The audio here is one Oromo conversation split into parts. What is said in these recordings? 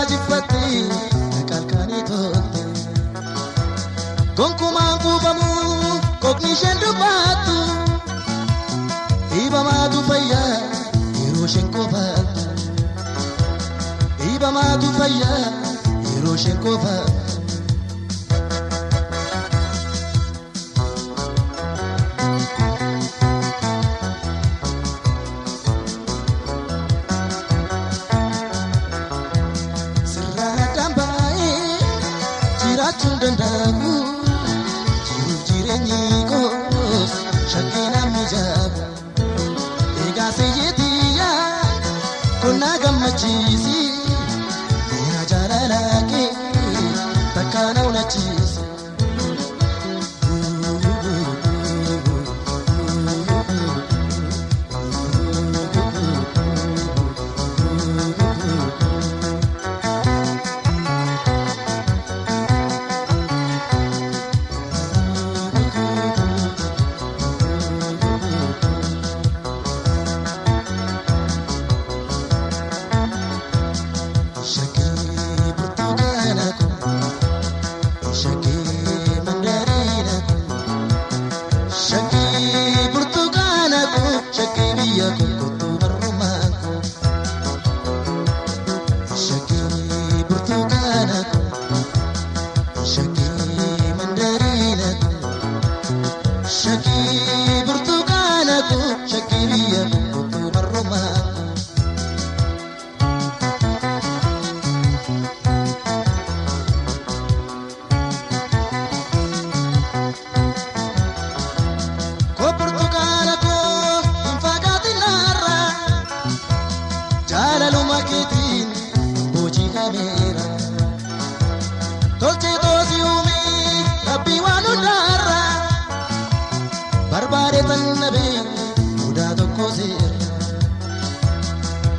jifatti kalkani totte gonkuma kubamu kokni shendubatu iba madu fayya hiroshen kofatu iba madu fayya hiroshen kofatu Tundandaku jirenyi kos shakina mijabu ega seyetiya kona gamachisi ya jaralake takana unachisi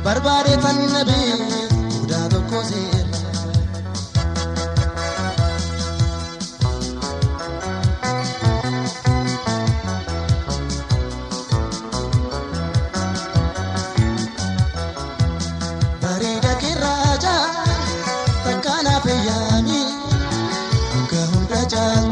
Barbare tan nabi uda doko zir barida kiraja takana peyami ka hunda jal